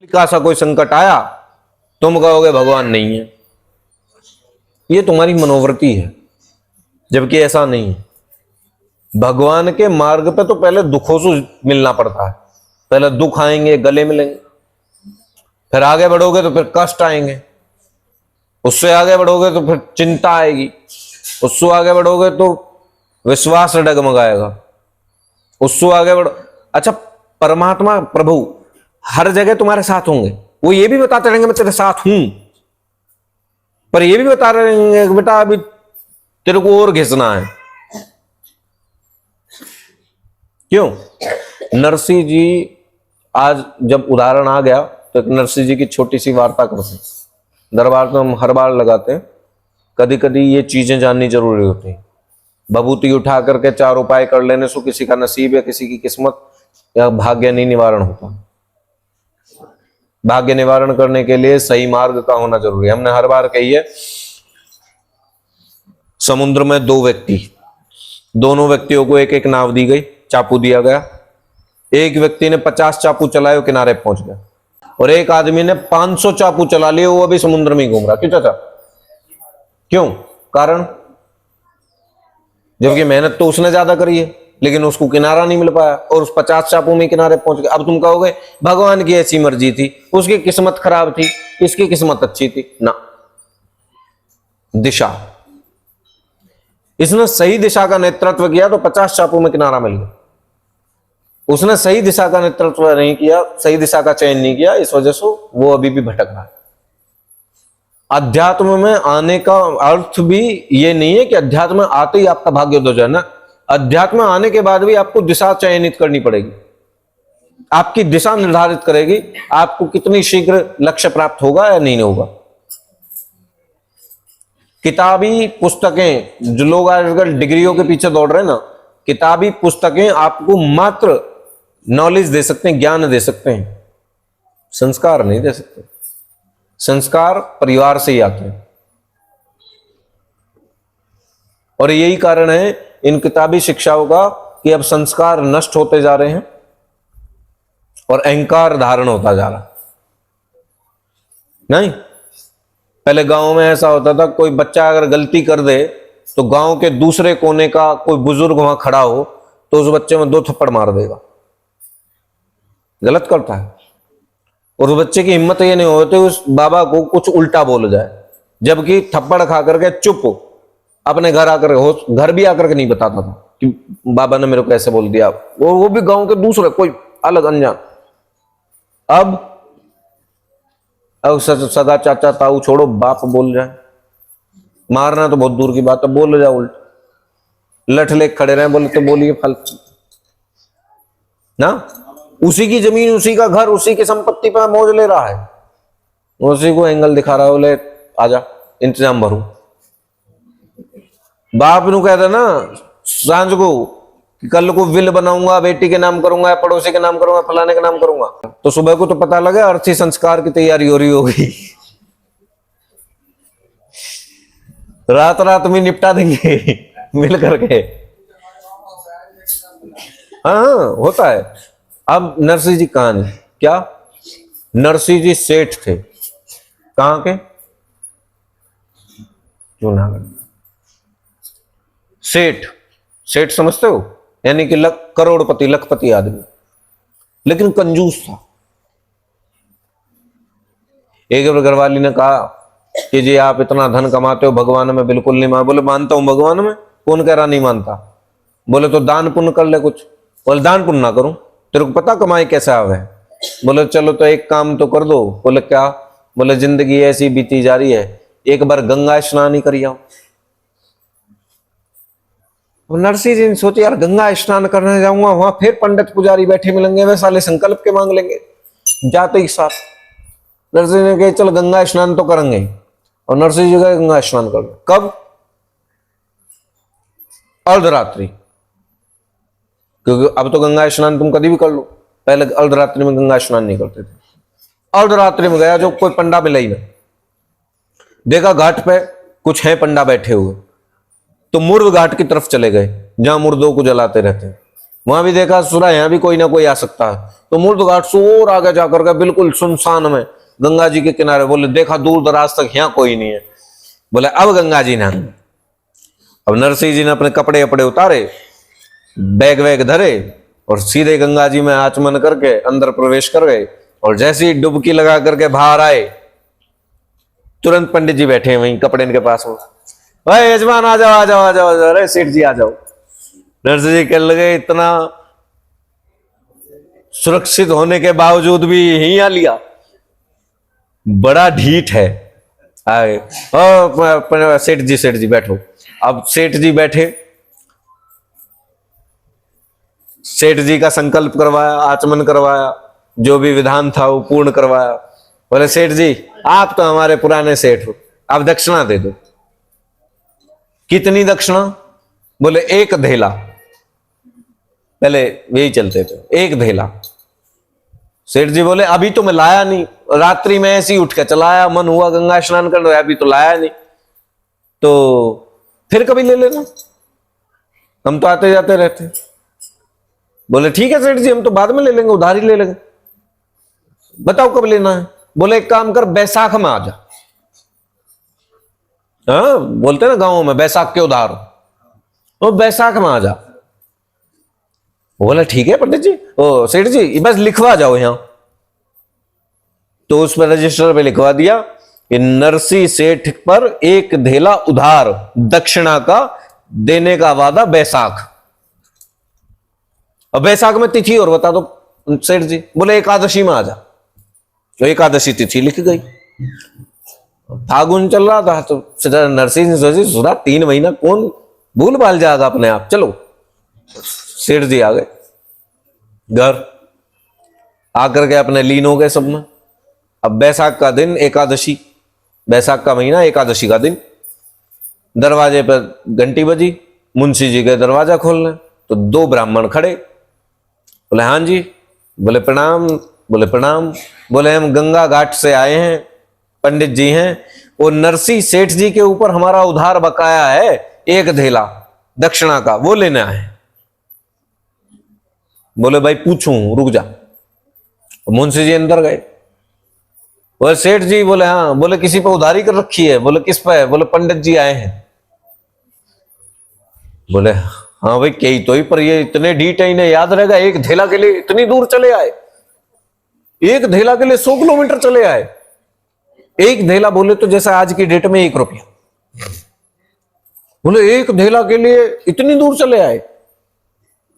का सा कोई संकट आया, तुम कहोगे भगवान नहीं है। ये तुम्हारी मनोवृत्ति है, जबकि ऐसा नहीं है। भगवान के मार्ग पे तो पहले दुखों से मिलना पड़ता है। पहले दुख आएंगे, गले मिलेंगे, फिर आगे बढ़ोगे तो फिर कष्ट आएंगे, उससे आगे बढ़ोगे तो फिर चिंता आएगी, उससे आगे बढ़ोगे तो विश्वास डगमगाएगा, उससे आगे बढ़ो। अच्छा, परमात्मा प्रभु हर जगह तुम्हारे साथ होंगे। वो ये भी बताते रहेंगे मैं तेरे साथ हूं, पर ये भी बता रहेंगे बेटा अभी तेरे को और घिसना है। क्यों? नरसिंह जी, आज जब उदाहरण आ गया तो एक नरसिंह जी की छोटी सी वार्ता करते हैं। दरबार में हम हर बार लगाते हैं, कभी कभी ये चीजें जाननी जरूरी होती है। भभूति उठा करके 4 उपाय कर लेने से किसी का नसीब या किसी की किस्मत या भाग्य नहीं निवारण होता। भाग्य निवारण करने के लिए सही मार्ग का होना जरूरी है। हमने हर बार कही है, समुद्र में 2 व्यक्ति, दोनों व्यक्तियों को एक एक नाव दी गई, चापू दिया गया। एक व्यक्ति ने 50 चापू चलाए, वो किनारे पहुंच गया, और एक आदमी ने 500 चापू चला लिए, वो अभी समुद्र में घूम रहा। क्यों चाचा? क्यों? कारण, जबकि मेहनत तो उसने ज्यादा करी है, लेकिन उसको किनारा नहीं मिल पाया, और उस 50 चापू में किनारे पहुंच गए। अब तुम कहोगे भगवान की ऐसी मर्जी थी, उसकी किस्मत खराब थी, इसकी किस्मत अच्छी थी ना। दिशा, इसने सही दिशा का नेतृत्व किया तो 50 चापू में किनारा मिल गया। उसने सही दिशा का नेतृत्व नहीं किया, सही दिशा का चयन नहीं किया, इस वजह से वो अभी भी भटक रहा है। अध्यात्म में आने का अर्थ भी ये नहीं है कि अध्यात्म में आते ही आपका भाग्योदय हो जाए ना। अध्यात्म में आने के बाद भी आपको दिशा चयनित करनी पड़ेगी। आपकी दिशा निर्धारित करेगी आपको कितनी शीघ्र लक्ष्य प्राप्त होगा या नहीं होगा। किताबी पुस्तकें, जो लोग आजकल डिग्रियों के पीछे दौड़ रहे हैं ना, किताबी पुस्तकें आपको मात्र नॉलेज दे सकते हैं, ज्ञान दे सकते हैं, संस्कार नहीं दे सकते। संस्कार परिवार से ही आते हैं, और यही कारण है इन किताबी शिक्षाओं का कि अब संस्कार नष्ट होते जा रहे हैं और अहंकार धारण होता जा रहा। नहीं, पहले गांव में ऐसा होता था, कोई बच्चा अगर गलती कर दे तो गांव के दूसरे कोने का कोई बुजुर्ग वहां खड़ा हो तो उस बच्चे में 2 थप्पड़ मार देगा। गलत करता है, और उस बच्चे की हिम्मत ये नहीं होती उस बाबा को कुछ उल्टा बोल जाए, जबकि थप्पड़ खा करके चुप अपने घर आकर, घर भी आकर के नहीं बताता था कि बाबा ने मेरे को ऐसे बोल दिया, वो भी गांव के दूसरे कोई अलग अनजान। अब सगा चाचा ताऊ छोड़ो, बाप बोल जाए, मारना तो बहुत दूर की बात है, बोल जाओ उल्टा, लठ लेके खड़े रहे, बोले तो बोलिए फालतू ना। उसी की जमीन, उसी का घर, उसी की संपत्ति पर मौज ले रहा है, उसी को एंगल दिखा रहा है, बोले आजा इंतजाम भरू। बाप नु कहता ना सांझ को कि कल को विल बनाऊंगा, बेटी के नाम करूंगा, पड़ोसी के नाम करूंगा, फलाने के नाम करूंगा, तो सुबह को तो पता लगा अर्थी संस्कार की तैयारी हो रही होगी। रात रात में निपटा देंगे मिल करके। हाँ, होता है। अब नरसिंह जी कहानी क्या? नरसिंह जी सेठ थे। कहां के? जूनागढ़। सेठ, सेठ समझते हो? यानी कि करोड़पति, लखपति आदमी, लेकिन कंजूस था। एक घरवाली ने कहा कि जी आप इतना धन कमाते हो, भगवान में बिल्कुल नहीं मान। बोले मानता हूं भगवान में, कौन कह रहा नहीं मानता? बोले तो दान पुण्य कर ले कुछ। बोले दान पुण्य ना करूं, तेरे को पता कमाई कैसे आवे? बोले चलो तो एक काम तो कर दो। बोले क्या? बोले जिंदगी ऐसी बीती जा रही है, एक बार गंगा स्नान ही कर आओ। नरसिंह जी ने सोचे यार गंगा स्नान करने जाऊंगा, वहां फिर पंडित पुजारी बैठे मिलेंगे, वे साले संकल्प के मांग लेंगे। जाते ही साथ नरसिंह ने कहा चल गंगा स्नान तो करेंगे, और नरसिंह जी गए गंगा स्नान कर। कब? अर्धरात्रि, क्योंकि अब तो गंगा स्नान तुम कभी भी कर लो, पहले अर्धरात्रि में गंगा स्नान नहीं करते थे। अर्धरात्रि में गया, जो कोई पंडा मिला ही ना, देखा घाट पे कुछ है पंडा बैठे हुए, तो मुर्द घाट की तरफ चले गए जहां मुर्दों को जलाते रहते हैं। वहां भी देखा सुना यहाँ भी कोई ना कोई आ सकता है, तो मूर्त घाट से और आगे जाकर के बिल्कुल सुनसान में गंगा जी के किनारे, बोले देखा दूर दराज तक यहाँ कोई नहीं है। बोले अब गंगा जी ना, अब नरसिंह जी ने अपने कपड़े अपड़े उतारे, बैग वैग धरे और सीधे गंगा जी में आचमन करके अंदर प्रवेश कर गए। और जैसे ही डुबकी लगा करके बाहर आए, तुरंत पंडित जी बैठे हैं वहीं कपड़े इनके पास में, भाई यजमान आ जाओ आ जाओ आ जाओ, अरे सेठ जी आ जाओ। नरसिंह जी कहने लगे इतना सुरक्षित होने के बावजूद भी यहीं आ लिया, बड़ा ढीठ है। आए सेठ जी बैठो। अब सेठ जी बैठे, सेठ जी का संकल्प करवाया, आचमन करवाया, जो भी विधान था वो पूर्ण करवाया। बोले सेठ जी आप तो हमारे पुराने सेठ हो, आप दक्षिणा दे दो। कितनी दक्षिणा? बोले 1 धेला। पहले यही चलते थे, 1 धेला। सेठ जी बोले अभी तो मैं लाया नहीं, रात्रि में ऐसे ही उठ के चलाया, मन हुआ गंगा स्नान कर रहा है, अभी तो लाया नहीं, तो फिर कभी ले लेना, हम तो आते जाते रहते। बोले ठीक है सेठ जी, हम तो बाद में ले लेंगे, उधार ही ले लेंगे, बताओ कब लेना है। बोले एक काम कर, बैसाख में आ जा। हाँ बोलते ना गांवों में बैसाख के उधार, तो बैसाख में आ जा। बोला ठीक है पंडित जी, ओ सेठ जी बस लिखवा जाओ यहां। तो उस पर रजिस्टर पे लिखवा दिया कि नरसिंह सेठ पर 1 धेला उधार दक्षिणा का देने का वादा बैसाख। अब बैसाख में तिथि और बता दो सेठ जी। बोले एकादशी में आ जा। तो एकादशी तिथि लिख गई। फागुन चल रहा था, तो नरसिंह ने सोची सुधा 3 महीना कौन भूल भाल जाएगा अपने आप, चलो। सेठ जी आ गए घर, आकर के अपने लीन हो गए सब में। अब बैसाख का दिन एकादशी, बैसाख का महीना एकादशी का दिन, दरवाजे पर घंटी बजी, मुंशी जी के दरवाजा खोलने, तो 2 ब्राह्मण खड़े। बोले हाँ जी। बोले प्रणाम। बोले प्रणाम। बोले हम गंगा घाट से आए हैं, पंडित जी हैं, वो नरसिंह सेठ जी के ऊपर हमारा उधार बकाया है 1 धेला दक्षिणा का, वो लेना है। बोले भाई पूछूं, रुक जा। मुंशी जी अंदर गए। बोले सेठ जी। बोले हाँ। बोले किसी पर उधारी कर रखी है? बोले किस पे है? बोले पंडित जी आए हैं। बोले हाँ भाई कही तो ही, पर ये इतने ढीठ है, इन्हें याद रहेगा 1 धेला के लिए इतनी दूर चले आए, 1 धेला के लिए 100 किलोमीटर चले आए। 1 धेला बोले तो जैसा आज की डेट में 1 रुपया। बोले 1 धेला के लिए इतनी दूर चले आए।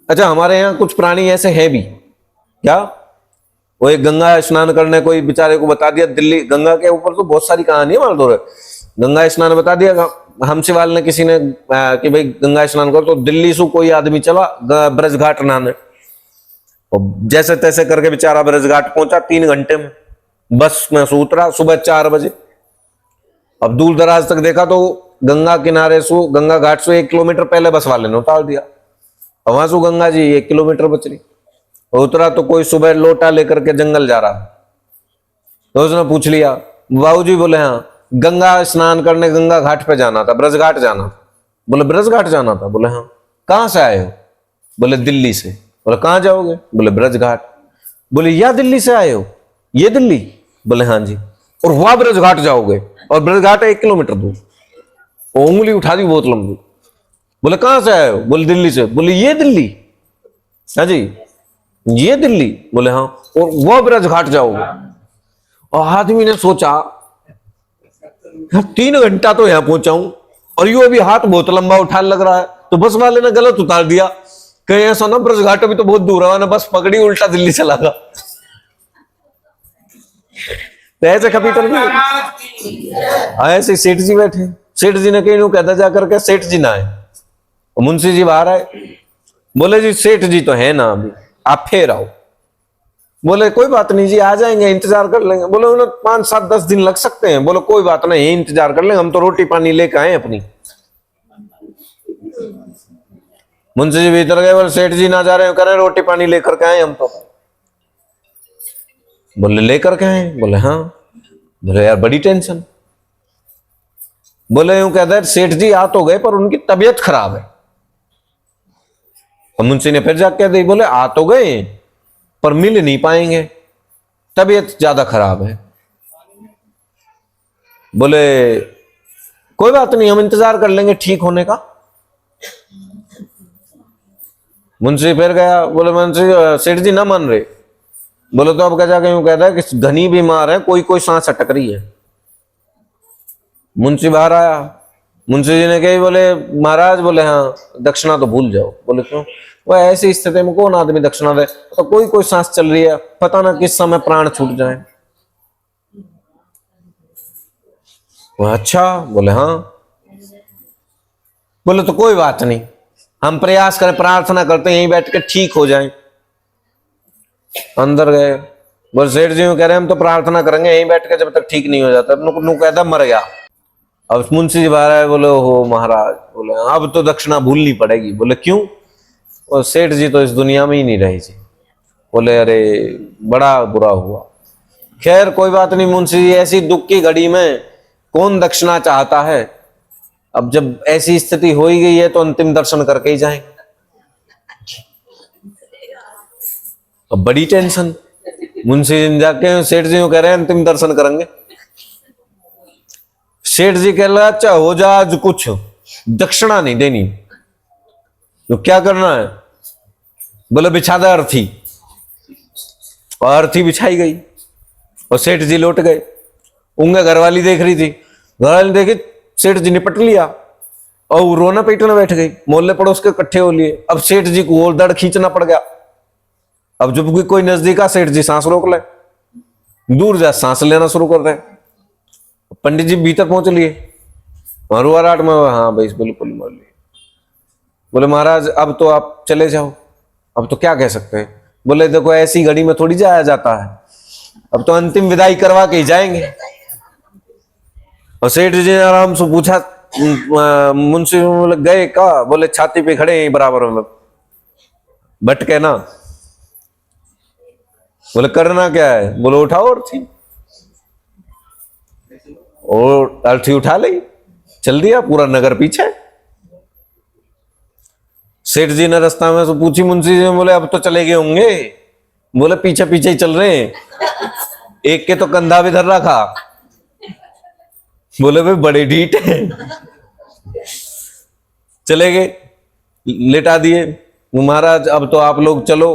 अच्छा हमारे यहाँ कुछ प्राणी ऐसे हैं भी, क्या वो एक गंगा स्नान करने कोई बेचारे को बता दिया, दिल्ली गंगा के ऊपर तो बहुत सारी कहानी है मार दो, गंगा स्नान बता दिया हमसेवाल ने किसी ने कि भाई गंगा स्नान करो, तो दिल्ली से कोई आदमी चला ब्रज घाट नहाने, जैसे तैसे करके बेचारा ब्रज घाट पहुंचा 3 घंटे में, बस में से उतरा सुबह 4 बजे। अब दूर दराज तक देखा तो गंगा किनारे से, गंगा घाट से 1 किलोमीटर पहले बस वाले ने उतार दिया, वहां से गंगा जी 1 किलोमीटर बच रही। उतरा तो कोई सुबह लोटा लेकर के जंगल जा रहा, तो उसने पूछ लिया बाबूजी। बोले हाँ गंगा स्नान करने गंगा घाट पे जाना था, ब्रज घाट जाना था। बोले ब्रज घाट जाना था? बोले हाँ। कहां से आए हो? बोले दिल्ली से। बोले कहां जाओगे? बोले ब्रज घाट। बोले या दिल्ली से आए हो? ये दिल्ली? बोले हाँ जी। और वहां ब्रज घाट जाओगे? और ब्रज घाट 1 किलोमीटर दूर। उंगली उठा दी बहुत लंबी। बोले कहां से आए हो? बोले दिल्ली से। बोले ये दिल्ली? हाँ जी ये दिल्ली? बोले हाँ। और वह ब्रज घाट जाओगे? और आदमी ने सोचा 3 घंटा तो यहां पहुंचा हूं और यू अभी हाथ बहुत लंबा उठाने लग रहा है, तो बस वाले ने गलत उतार दिया, कहीं ऐसा ना ब्रज घाट अभी तो बहुत दूर है, बस पकड़ी उल्टा दिल्ली चला गया। तो ऐसे कभी तो नहीं, ऐसे सेठ जी बैठे, सेठ जी ने कहीं कहता जाकर के सेठ जी ना आए, मुंशी जी बाहर आए। बोले जी सेठ जी तो है ना अभी, आप फिर आओ। बोले कोई बात नहीं जी आ जाएंगे, इंतजार कर लेंगे। बोले उन्हें 5, 7, 10 दिन लग सकते हैं। बोले कोई बात नहीं इंतजार कर लेंगे, हम तो रोटी पानी लेकर आए अपनी। मुंशी जी भीतर गए। बोले सेठ जी ना जा रहे हैं, कह रहे रोटी पानी लेकर के आए हम तो। बोले लेकर के आए? बोले हाँ। बोले यार बड़ी टेंशन। बोले यूं कहते सेठ जी आ तो गए पर उनकी तबीयत खराब है। और मुंशी ने फिर जाके दी, बोले आ तो गए पर मिल नहीं पाएंगे, तबीयत ज्यादा खराब है। बोले कोई बात नहीं, हम इंतजार कर लेंगे ठीक होने का। मुंशी फिर गया, बोले मुंशी सेठ जी ना मान रहे। बोले तो अब क्या जाके यूं कहता है कि घनी बीमार है, कोई कोई सांस अटक रही है। मुंशी बाहर आया, मुंशी जी ने कही, बोले महाराज, बोले हाँ दक्षिणा तो भूल जाओ। बोले क्यों? वह ऐसी स्थिति में कौन आदमी दक्षिणा दे? तो कोई कोई सांस चल रही है, पता ना किस समय प्राण छूट जाए। वो अच्छा? बोले हाँ। बोले तो कोई बात नहीं, हम प्रयास करें, प्रार्थना करते हैं यहीं बैठ के ठीक हो जाए। अंदर गए, बोले सेठ जी कह रहे हैं हम तो प्रार्थना करेंगे यहीं बैठ के जब तक ठीक नहीं हो जाता। नु कहता मर गया। अब मुंशी जी बाहर आए, बोले हो महाराज, बोले अब तो दक्षिणा भूलनी पड़ेगी। बोले क्यों? और सेठ जी तो इस दुनिया में ही नहीं रही थी। बोले अरे बड़ा बुरा हुआ। खैर कोई बात नहीं मुंशी जी, ऐसी दुख की घड़ी में कौन दक्षिणा चाहता है? अब जब ऐसी स्थिति हो ही गई है तो अंतिम दर्शन करके ही जाएंगे। अब बड़ी टेंशन, मुंशी जी जाके सेठ जी कह रहे हैं अंतिम दर्शन करेंगे। सेठ जी कह रहा अच्छा हो जा आज, कुछ दक्षिणा नहीं देनी तो क्या करना है? बोले बिछा दे अर्थी। और अर्थी बिछाई गई और सेठ जी लौट गए। उनके घरवाली देख रही थी, घरवाली देखी सेठ जी निपट लिया और रोना पीटना बैठ गई। मोहल्ले पड़ोस के इकट्ठे हो लिए। अब सेठ जी को और दड़ खींचना पड़ गया। अब जब कोई नजदीक आ, सेठ जी सांस रोक ले, दूर जा सांस लेना शुरू कर रहे। पंडित जी भीतर पहुंच लिए, मरुआराट में हाँ भाई बिल्कुल मान लिए। बोले महाराज अब तो आप चले जाओ, अब तो क्या कह सकते हैं। बोले देखो ऐसी घड़ी में थोड़ी जाया जाता है, अब तो अंतिम विदाई करवा के ही जाएंगे। और सेठ जी ने आराम से पूछा, मुंशी बोले गए का? बोले छाती पे खड़े हैं बराबर में भटके ना। बोले करना क्या है? बोले उठाओ अर्थी। और अर्थी उठा ली, चल दिया पूरा नगर पीछे। सेठ जी ने रास्ता में से पूछी मुंशी जी, बोले अब तो चले गए होंगे। बोले पीछे पीछे ही चल रहे हैं, एक के तो कंधा भी धर रखा। बोले भाई बड़े ढीठ है। चले गए, लेटा दिए। महाराज अब तो आप लोग चलो,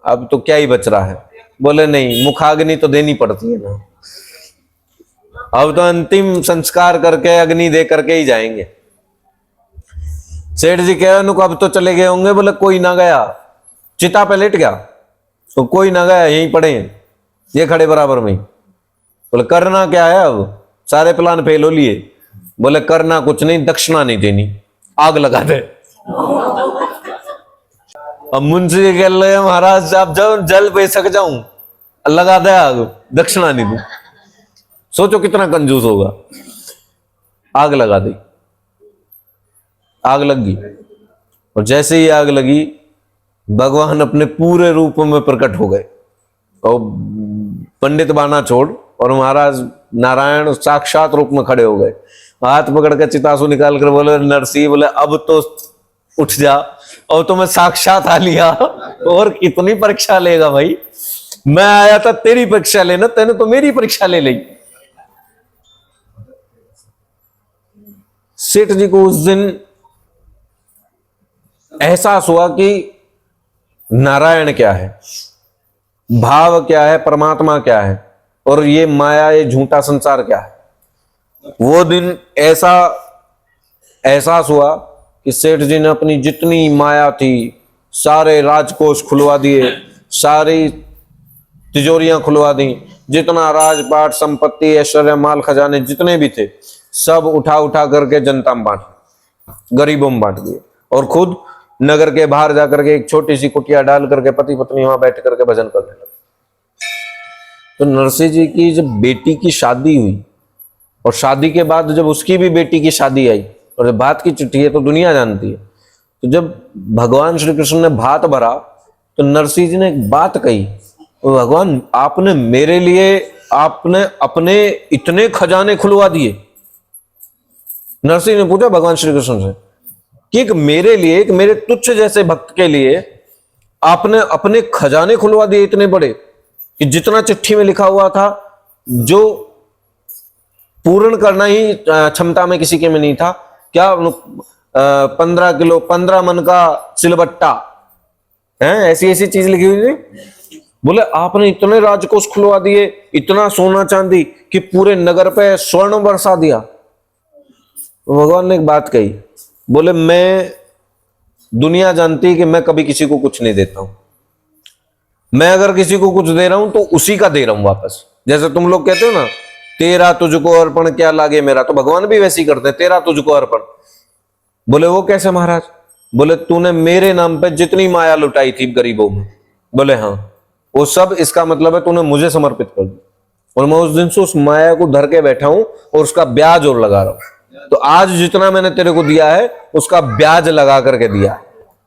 अब तो क्या ही बच रहा है। बोले नहीं, मुखाग्नि तो देनी पड़ती है ना, अब तो अंतिम संस्कार करके अग्नि दे करके ही जाएंगे। सेठ जी कह रहे अब तो चले गए होंगे। बोले कोई ना गया, चिता पे लेट गया तो कोई ना गया, यहीं पड़े ये खड़े बराबर में। बोले करना क्या है? अब सारे प्लान फेल हो लिए। बोले करना कुछ नहीं, दक्षिणा नहीं देनी, आग लगा दे। अब मुंशी जी कह रहे महाराज आप जब जल पे सक जाऊं, लगा दे आग, दक्षिणा नहीं दूं। सोचो कितना कंजूस होगा। आग लगा दी, आग लग गई। और जैसे ही आग लगी भगवान अपने पूरे रूप में प्रकट हो गए और पंडित बाना छोड़ और महाराज नारायण साक्षात रूप में खड़े हो गए। हाथ पकड़ के चितासु निकाल कर बोले नरसिंह, बोले अब तो उठ जा, और तो मैं साक्षात आ लिया, और कितनी परीक्षा लेगा भाई? मैं आया था तेरी परीक्षा लेना, तेने तो मेरी परीक्षा ले ली। सेठ जी को उस दिन एहसास हुआ कि नारायण क्या है, भाव क्या है, परमात्मा क्या है, और ये माया, ये झूठा संसार क्या है। वो दिन ऐसा एहसास हुआ कि सेठ जी ने अपनी जितनी माया थी सारे राजकोष खुलवा दिए, सारी तिजोरियां खुलवा दी, जितना राजपाट संपत्ति ऐश्वर्य माल खजाने जितने भी थे सब उठा उठा करके जनता में बांट, गरीबों में बांट दिए, और खुद नगर के बाहर जाकर के एक छोटी सी कुटिया डाल करके पति पत्नी वहां बैठ करके भजन करने लगे। तो नरसिंह जी की जब बेटी की शादी हुई और शादी के बाद जब उसकी भी बेटी की शादी आई, और जब भात की चिट्ठी है तो दुनिया जानती है, तो जब भगवान श्री कृष्ण ने भात भरा तो नरसिंह जी ने एक बात कही, भगवान आपने मेरे लिए आपने अपने इतने खजाने खुलवा दिए। नरसिंह ने पूछा भगवान श्री कृष्ण से, कि एक मेरे लिए, एक मेरे तुच्छ जैसे भक्त के लिए आपने अपने खजाने खुलवा दिए इतने बड़े कि जितना चिट्ठी में लिखा हुआ था, जो पूर्ण करना ही क्षमता में किसी के में नहीं था, क्या 15 किलो 15 मन का सिलबट्टा है, ऐसी ऐसी चीज लिखी हुई थी। बोले आपने इतने राजकोष खुलवा दिए, इतना सोना चांदी कि पूरे नगर पे स्वर्ण बरसा दिया। तो भगवान ने एक बात कही, बोले मैं, दुनिया जानती है कि मैं कभी किसी को कुछ नहीं देता हूं। मैं अगर किसी को कुछ दे रहा हूं तो उसी का दे रहा हूं वापस। जैसे तुम लोग कहते हो ना, तेरा तुझको अर्पण क्या लागे मेरा, तो भगवान भी वैसे ही करते हैं, तेरा तुझको अर्पण। बोले वो कैसे महाराज? बोले तूने मेरे नाम पे जितनी माया लुटाई थी गरीबों में, बोले हाँ, वो सब इसका मतलब है तूने मुझे समर्पित कर दी, और मैं उस दिन से उस माया को धर के बैठा हूं और उसका ब्याज और लगा रहा हूं। तो आज जितना मैंने तेरे को दिया है उसका ब्याज लगा करके दिया।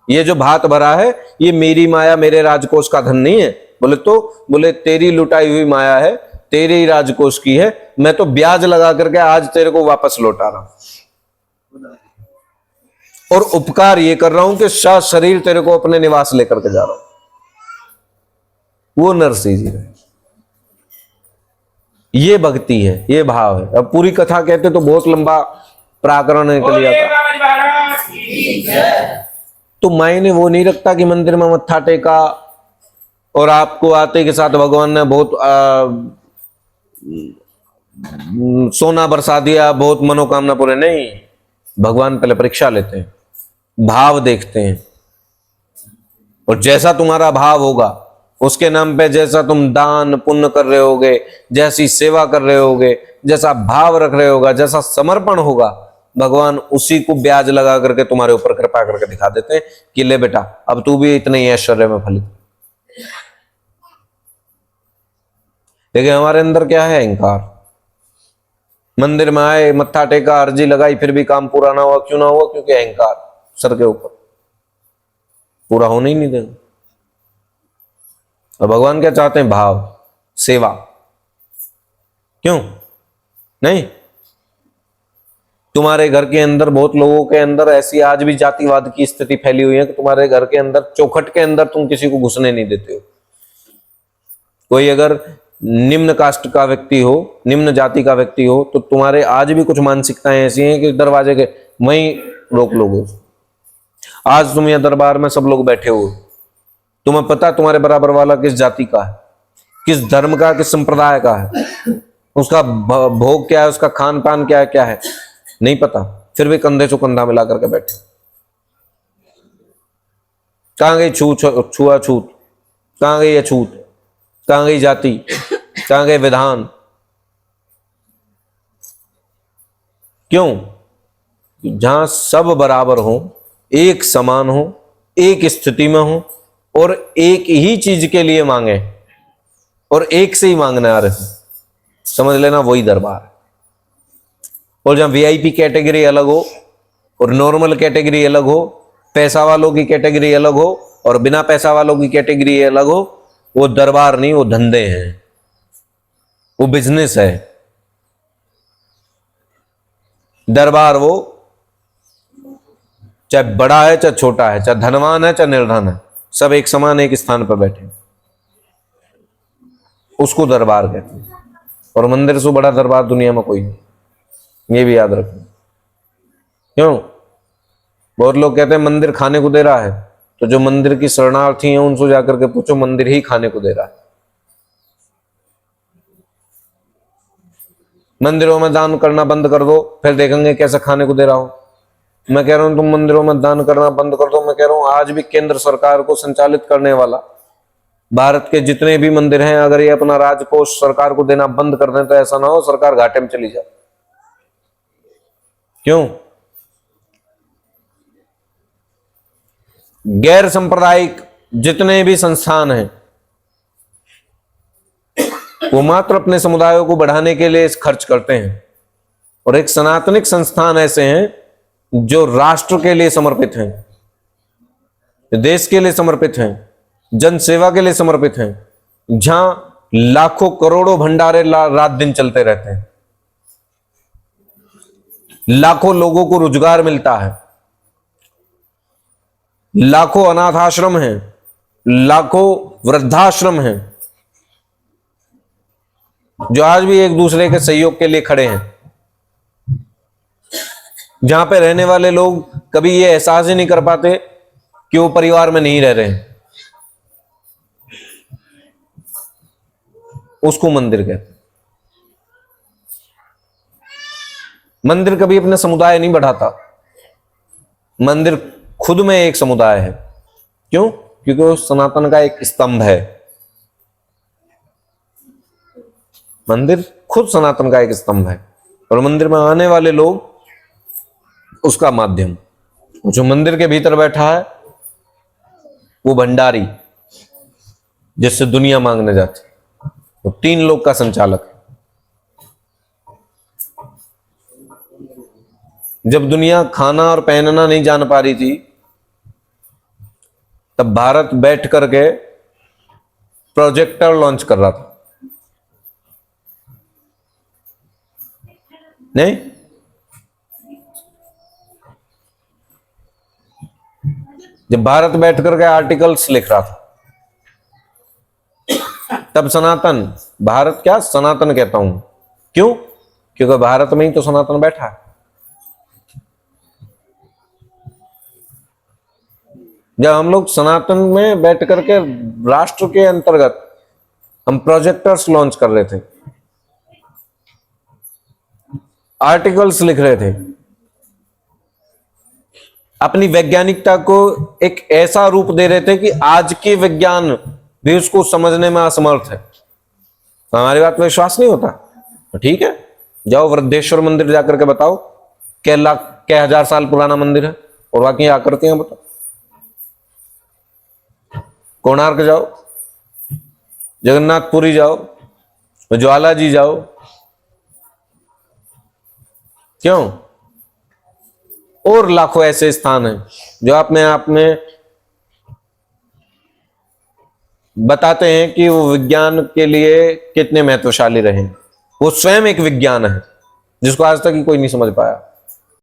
ये जो भात भरा है ये मेरी माया, मेरे राजकोष का धन नहीं है। बोले तो, बोले तेरी लुटाई हुई माया है, तेरे ही राजकोष की है, मैं तो ब्याज लगा करके आज तेरे को वापस लौटा रहा हूं, और उपकार ये कर रहा हूं कि शरीर तेरे को अपने निवास लेकर के जा रहा हूं। वो नरसिंह जी है, ये भक्ति है, ये भाव है। अब पूरी कथा कहते तो बहुत लंबा प्राकरण निकल जाता, तो मायने वो नहीं रखता कि मंदिर में मत्था टेका और आपको आते के साथ भगवान ने बहुत सोना बरसा दिया, बहुत मनोकामना पूरे। नहीं, भगवान पहले परीक्षा लेते हैं, भाव देखते हैं, और जैसा तुम्हारा भाव होगा उसके नाम पे, जैसा तुम दान पुण्य कर रहे होगे, जैसी सेवा कर रहे होगे, जैसा भाव रख रहे होगा, जैसा समर्पण होगा, भगवान उसी को ब्याज लगा करके तुम्हारे ऊपर कृपा करके दिखा देते हैं कि ले बेटा अब तू भी इतने ही ऐश्वर्य में फलित। लेकिन हमारे अंदर क्या है? अहंकार। मंदिर में आए, मत्था टेका, अर्जी लगाई, फिर भी काम पूरा ना हुआ। क्यों ना हुआ? क्योंकि अहंकार सर के ऊपर, पूरा होने ही नहीं देगा। और भगवान क्या चाहते हैं? भाव, सेवा। क्यों नहीं? तुम्हारे घर के अंदर, बहुत लोगों के अंदर ऐसी आज भी जातिवाद की स्थिति फैली हुई है कि तुम्हारे घर के अंदर, चौखट के अंदर तुम किसी को घुसने नहीं देते हो। कोई अगर निम्न कास्ट का व्यक्ति हो, निम्न जाति का व्यक्ति हो, तो तुम्हारे आज भी कुछ मानसिकताएं ऐसी हैं कि दरवाजे के वहीं रोक लोगे। आज तुम यहां दरबार में सब लोग बैठे हो, तुम्हें पता तुम्हारे बराबर वाला किस जाति का है, किस धर्म का, किस संप्रदाय का है, उसका भोग क्या है, उसका खान पान क्या है, क्या है नहीं पता, फिर भी कंधे से कंधा मिला करके बैठे। कहां गई छुआछूत? कहां गई अछूत? कहां गई जाति? कहां गए विधान? क्यों? जहां सब बराबर हो, एक समान हो, एक स्थिति में हो, और एक ही चीज के लिए मांगे, और एक से ही मांगने आ रहे हो, समझ लेना वही दरबार है। और जहां वीआईपी कैटेगरी अलग हो और नॉर्मल कैटेगरी अलग हो, पैसा वालों की कैटेगरी अलग हो और बिना पैसा वालों की कैटेगरी अलग हो, वो दरबार नहीं, वो धंधे हैं, वो बिजनेस है। दरबार वो चाहे बड़ा है चाहे छोटा है, चाहे धनवान है चाहे निर्धन है, सब एक समान एक स्थान पर बैठे, उसको दरबार कहते हैं। और मंदिर से बड़ा दरबार दुनिया में कोई नहीं, ये भी याद रखना। क्यों? बहुत लोग कहते हैं मंदिर खाने को दे रहा है, तो जो मंदिर की शरणार्थी हैं उनसे जाकर के पूछो, मंदिर ही खाने को दे रहा है। मंदिरों में दान करना बंद कर दो, फिर देखेंगे कैसे खाने को दे रहा हो। मैं कह रहा हूं तुम मंदिरों में दान करना बंद कर दो। मैं कह रहा हूं आज भी केंद्र सरकार को संचालित करने वाला भारत के जितने भी मंदिर हैं, अगर ये अपना राजकोष सरकार को देना बंद कर दें तो ऐसा ना हो सरकार घाटे में चली जाए। क्यों? गैर सांप्रदायिक जितने भी संस्थान हैं वो मात्र अपने समुदायों को बढ़ाने के लिए खर्च करते हैं, और एक सनातनिक संस्थान ऐसे हैं जो राष्ट्र के लिए समर्पित हैं, देश के लिए समर्पित हैं, जन सेवा के लिए समर्पित हैं, जहां लाखों करोड़ों भंडारे रात दिन चलते रहते हैं, लाखों लोगों को रोजगार मिलता है, लाखों अनाथ आश्रम हैं, लाखों वृद्धाश्रम हैं, जो आज भी एक दूसरे के सहयोग के लिए खड़े हैं, जहां पे रहने वाले लोग कभी ये एहसास ही नहीं कर पाते कि वो परिवार में नहीं रह रहे हैं। उसको मंदिर कहते हैं। मंदिर कभी अपने समुदाय नहीं बढ़ाता। मंदिर खुद में एक समुदाय है। क्यों? क्योंकि वो सनातन का एक स्तंभ है। मंदिर खुद सनातन का एक स्तंभ है और मंदिर में आने वाले लोग उसका माध्यम। जो मंदिर के भीतर बैठा है वो भंडारी, जिससे दुनिया मांगने जाती, वो 3 लोग का संचालक है। जब दुनिया खाना और पहनना नहीं जान पा रही थी, तब भारत बैठ करके प्रोजेक्टर लॉन्च कर रहा था। नहीं, जब भारत बैठ करके आर्टिकल्स लिख रहा था, तब सनातन, भारत क्या सनातन कहता हूं, क्यों? क्योंकि भारत में ही तो सनातन बैठा है। जब हम लोग सनातन में बैठ करके राष्ट्र के अंतर्गत हम प्रोजेक्टर्स लॉन्च कर रहे थे, आर्टिकल्स लिख रहे थे, अपनी वैज्ञानिकता को एक ऐसा रूप दे रहे थे कि आज के विज्ञान भी उसको समझने में असमर्थ है। तो हमारी बात में विश्वास नहीं होता तो ठीक है, जाओ वृद्धेश्वर मंदिर जाकर के बताओ क्या हजार साल पुराना मंदिर है और बाकी आकृतियां बताओ। कोणार्क जाओ, जगन्नाथपुरी जाओ, ज्वाला जी जाओ। क्यों? और लाखों ऐसे स्थान हैं जो अपने आप में बताते हैं कि वो विज्ञान के लिए कितने महत्वशाली रहे। वो स्वयं एक विज्ञान है जिसको आज तक ही कोई नहीं समझ पाया।